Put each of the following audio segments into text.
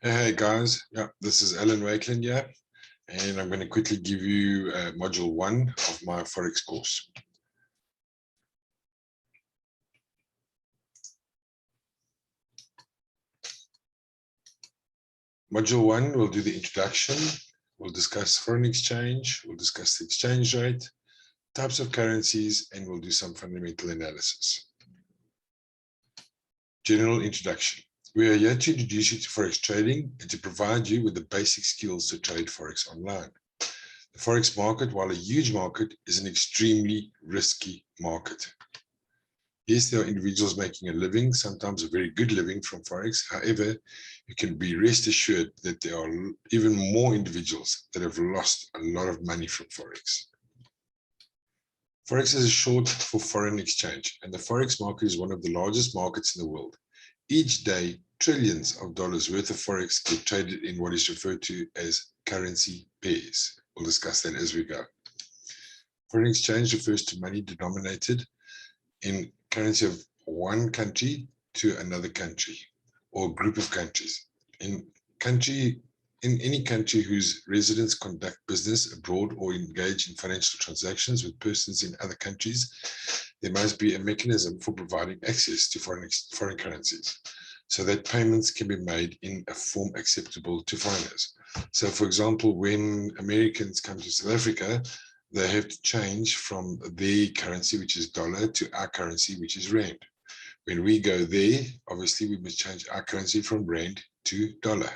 Hey guys, yeah, this is Alan Wakeland here, and I'm going to quickly give you module 1 of my Forex course. Module 1 will do the introduction, we'll discuss foreign exchange, we'll discuss the exchange rate, types of currencies, and we'll do some fundamental analysis. General introduction. We are here to introduce you to Forex trading and to provide you with the basic skills to trade Forex online. The Forex market, while a huge market, is an extremely risky market. Yes, there are individuals making a living, sometimes a very good living from Forex. However, you can be rest assured that there are even more individuals that have lost a lot of money from Forex. Forex is short for foreign exchange, and the Forex market is one of the largest markets in the world. Each day, trillions of dollars worth of Forex get traded in what is referred to as currency pairs. We'll discuss that as we go. Foreign exchange refers to money denominated in currency of one country to another country or group of countries. In any country whose residents conduct business abroad or engage in financial transactions with persons in other countries, there must be a mechanism for providing access to foreign currencies so that payments can be made in a form acceptable to foreigners. So, for example, when Americans come to South Africa, they have to change from their currency, which is dollar, to our currency, which is rand. When we go there, obviously, we must change our currency from rand to dollar.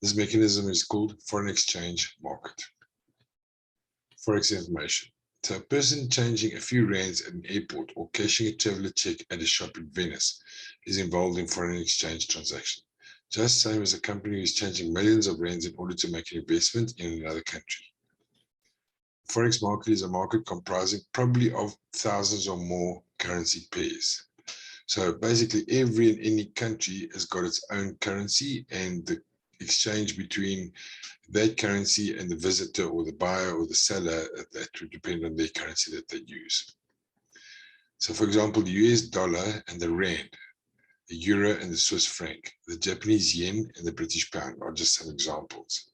This mechanism is called foreign exchange market. Forex information. So a person changing a few rands at an airport or cashing a traveler check at a shop in Venice is involved in foreign exchange transaction. Just same as a company who is changing millions of rands in order to make an investment in another country. Forex market is a market comprising probably of thousands or more currency pairs. So basically every and any country has got its own currency, and the exchange between that currency and the visitor or the buyer or the seller, that would depend on their currency that they use. So for example, the US dollar and the rand, the euro and the Swiss franc, the Japanese yen and the British pound are just some examples.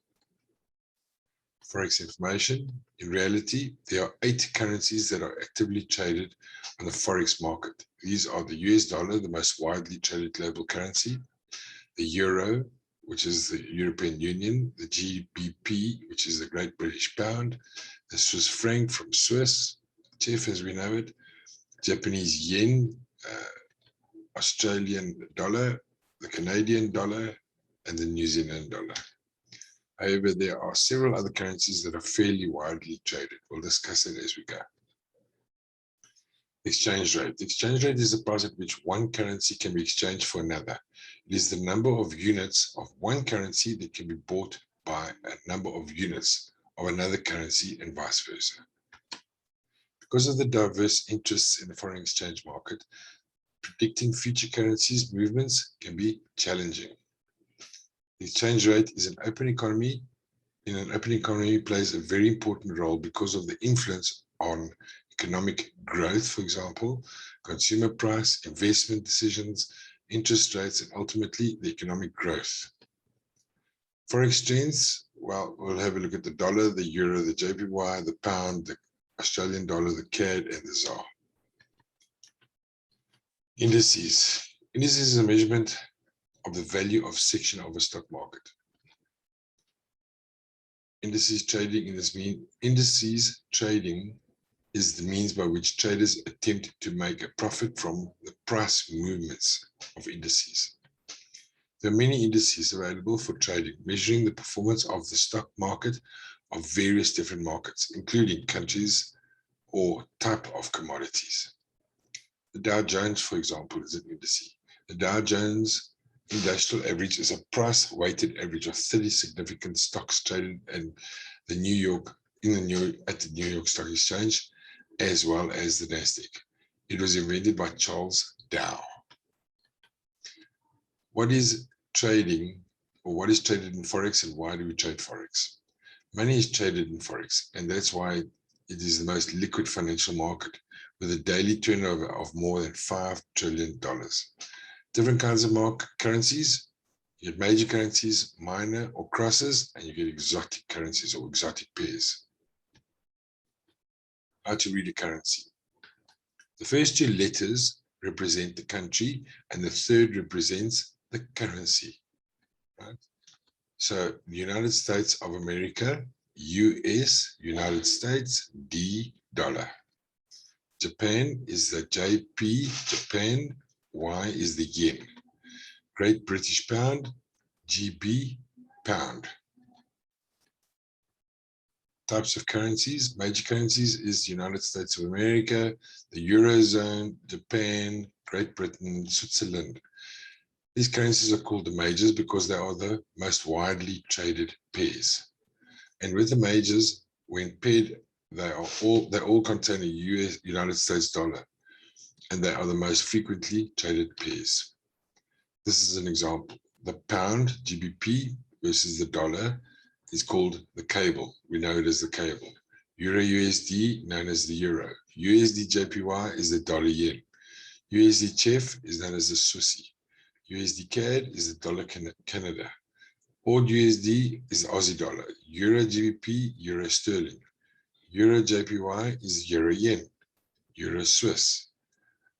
Forex information. In reality, there are 8 currencies that are actively traded on the Forex market. These are the US dollar, the most widely traded global currency, the euro, which is the European Union, the GBP, which is the Great British Pound, the Swiss franc from Swiss, TEF as we know it, Japanese yen, Australian dollar, the Canadian dollar, and the New Zealand dollar. However, there are several other currencies that are fairly widely traded. We'll discuss it as we go. Exchange rate. The exchange rate is the price at which one currency can be exchanged for another. It is the number of units of one currency that can be bought by a number of units of another currency and vice versa. Because of the diverse interests in the foreign exchange market, predicting future currencies movements can be challenging. The exchange rate is an open economy. In an open economy, plays a very important role because of the influence on economic growth, for example, consumer price, investment decisions, interest rates, and ultimately the economic growth. Forex trends, well, we'll have a look at the dollar, the euro, the JPY, the pound, the Australian dollar, the CAD, and the ZAR. Indices. Indices is a measurement of the value of section of a stock market. Indices trading is the means by which traders attempt to make a profit from the price movements of indices. There are many indices available for trading, measuring the performance of the stock market of various different markets, including countries or type of commodities. The Dow Jones, for example, is an indice. The Dow Jones Industrial Average is a price-weighted average of 30 significant stocks traded in the New York Stock Exchange, as well as the Nasdaq. It was invented by Charles Dow. What is trading, or what is traded in Forex, and why do we trade Forex? Money is traded in Forex, and that's why it is the most liquid financial market, with a daily turnover of more than $5 trillion. Different kinds of currencies You get major currencies, minor or crosses, and you get exotic currencies or exotic pairs. How to read a currency. The first two letters represent the country, and the third represents the currency. Right? So the United States of America, US, United States, D, dollar. Japan is the JP, Japan, Y is the yen. Great British Pound, GB, pound. Types of currencies. Major currencies is the United States of America, the Eurozone, Japan, Great Britain, Switzerland. These currencies are called the majors because they are the most widely traded pairs. And with the majors, when paired, they all contain a United States dollar, and they are the most frequently traded pairs. This is an example. The pound, GBP, versus the dollar is called the cable. We know it as the cable. Euro USD, known as the euro. USD JPY is the dollar yen. USD CHF is known as the Swissy. USD CAD is the dollar Canada. AUD USD is the Aussie dollar. Euro GBP, Euro sterling. Euro JPY is Euro yen. Euro Swiss.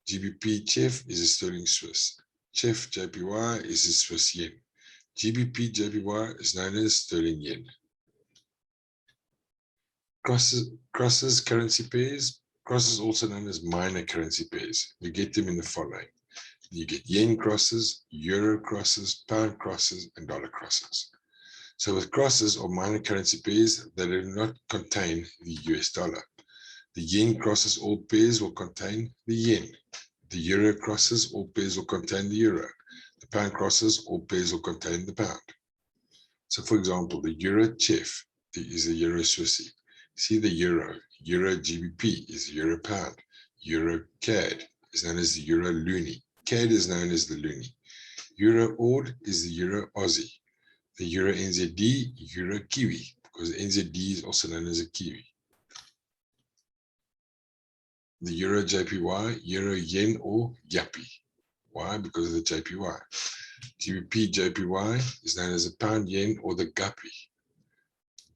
GBP CHF is a sterling Swiss. CHF JPY is a Swiss yen. GBP JPY is known as sterling yen. Crosses currency pairs. Crosses also known as minor currency pairs. You get them in the following. You get yen crosses, euro crosses, pound crosses, and dollar crosses. So with crosses or minor currency pairs, they do not contain the US dollar. The yen crosses all pairs will contain the yen. The euro crosses all pairs will contain the euro. The pound crosses all pairs will contain the pound. So for example, the euro CHF is the euro Swissy. See the euro GBP is the euro pound. Euro CAD is known as the euro loonie. CAD is known as the loonie. Euro AUD is the euro Aussie. The euro NZD, euro Kiwi, because NZD is also known as a Kiwi. The euro JPY, euro yen or Yappy. Why? Because of the JPY. GBP JPY is known as a pound yen or the Guppy.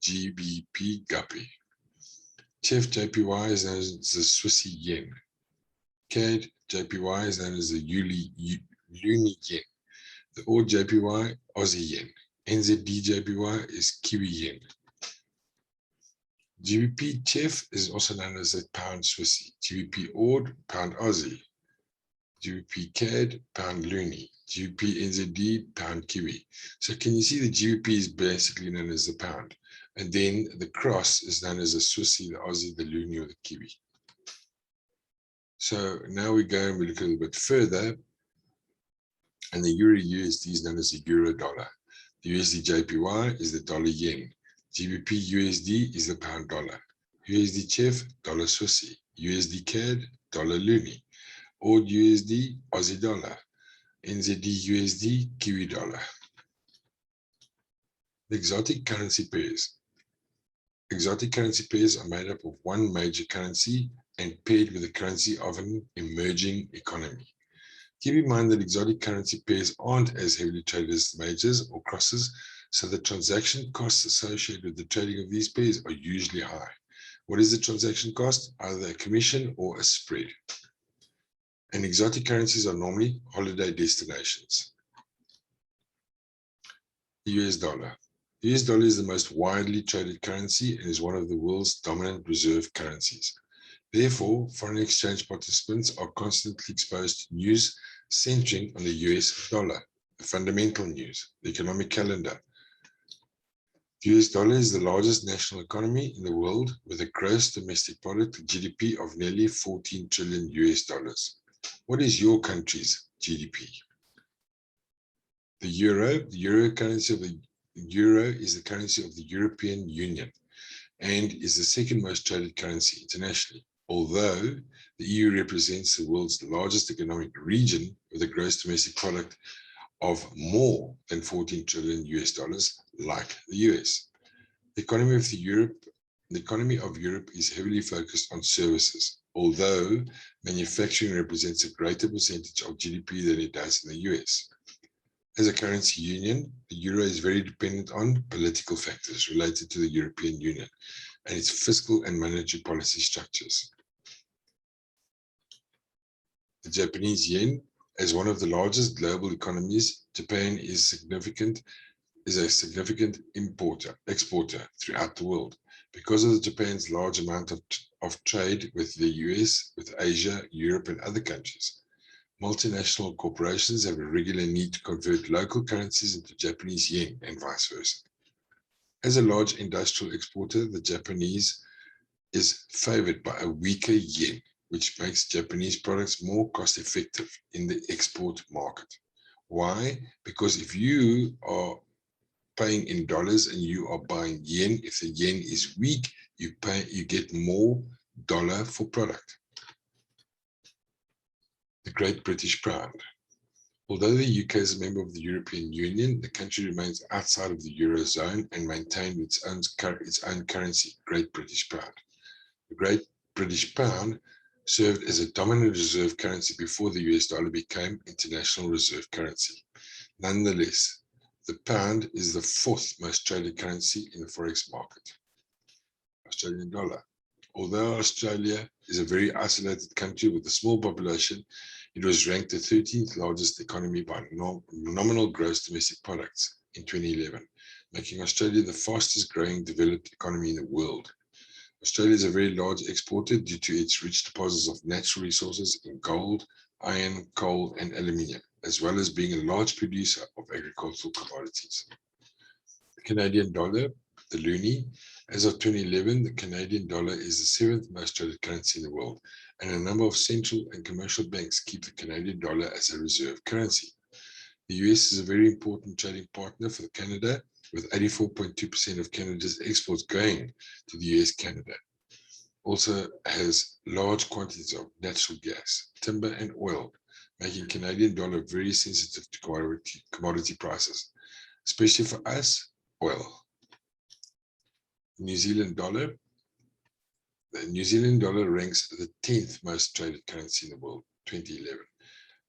GBP Guppy. CHF JPY is known as the Swissy yen. CAD JPY is known as the loonie yen. The AUD JPY, Aussie yen. NZD JPY is Kiwi yen. GBP CHF is also known as the pound Swissy. GBP AUD, pound Aussie. GBP CAD, pound loonie. GBP NZD, pound Kiwi. So can you see the GBP is basically known as the pound, and then the cross is known as the Swissy, the Aussie, the loonie, or the Kiwi. So now we go and we look a little bit further, and the euro USD is known as the euro dollar. The USD JPY is the dollar yen. GBP USD is the pound dollar. USD CHF, dollar Swissy. USD CAD, dollar loonie. AUD USD, Aussie dollar. NZD USD, Kiwi dollar. The exotic currency pairs. Exotic currency pairs are made up of one major currency and paired with the currency of an emerging economy. Keep in mind that exotic currency pairs aren't as heavily traded as majors or crosses, so the transaction costs associated with the trading of these pairs are usually high. What is the transaction cost? Either a commission or a spread. And exotic currencies are normally holiday destinations. The US dollar. The US dollar is the most widely traded currency and is one of the world's dominant reserve currencies. Therefore, foreign exchange participants are constantly exposed to news centering on the US dollar, the fundamental news, the economic calendar. The US dollar is the largest national economy in the world with a gross domestic product, GDP, of nearly 14 trillion US dollars. What is your country's GDP? The euro currency of the euro is the currency of the European Union and is the second most traded currency internationally, although the EU represents the world's largest economic region with a gross domestic product of more than 14 trillion US dollars, like the US. The economy of Europe is heavily focused on services, although manufacturing represents a greater percentage of GDP than it does in the US. As a currency union, the euro is very dependent on political factors related to the European Union and its fiscal and monetary policy structures. The Japanese yen, as one of the largest global economies, Japan is a significant exporter throughout the world. Because of Japan's large amount of trade with the US, with Asia, Europe, and other countries, multinational corporations have a regular need to convert local currencies into Japanese yen and vice versa. As a large industrial exporter, the Japanese is favored by a weaker yen, which makes Japanese products more cost-effective in the export market. Why? Because if you are paying in dollars and you are buying yen, if the yen is weak, you get more dollar for product. The Great British Pound. Although the UK is a member of the European Union, the country remains outside of the Eurozone and maintained its own currency, Great British Pound. The Great British Pound served as a dominant reserve currency before the US dollar became international reserve currency. Nonetheless, the pound is the fourth most traded currency in the Forex market. Australian dollar. Although Australia is a very isolated country with a small population, it was ranked the 13th largest economy by nominal gross domestic products in 2011, making Australia the fastest growing developed economy in the world. Australia is a very large exporter due to its rich deposits of natural resources in gold, iron, coal, and aluminium, as well as being a large producer of agricultural commodities. The Canadian dollar, the loonie. As of 2011, the Canadian dollar is the seventh most traded currency in the world, and a number of central and commercial banks keep the Canadian dollar as a reserve currency. The US is a very important trading partner for Canada, with 84.2% of Canada's exports going to the US. Canada also has large quantities of natural gas, timber, and oil, making Canadian dollar very sensitive to commodity prices, especially for us, oil. New Zealand dollar. The New Zealand dollar ranks the 10th most traded currency in the world, 2011,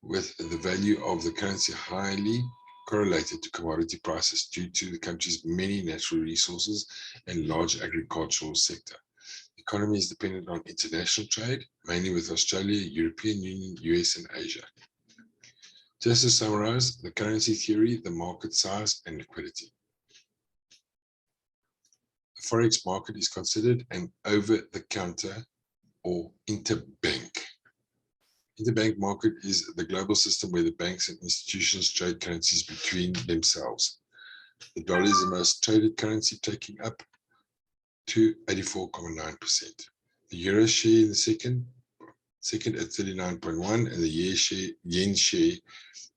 with the value of the currency highly correlated to commodity prices due to the country's many natural resources and large agricultural sector. The economy is dependent on international trade, mainly with Australia, European Union, US, and Asia. Just to summarize, the currency theory, the market size, and liquidity. The Forex market is considered an over-the-counter or interbank. Interbank market is the global system where the banks and institutions trade currencies between themselves. The dollar is the most traded currency, taking up to 84.9%. The euro share in the second at 39.1%, and the yen share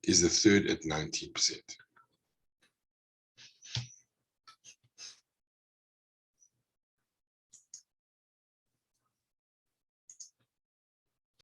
is the third at 19%.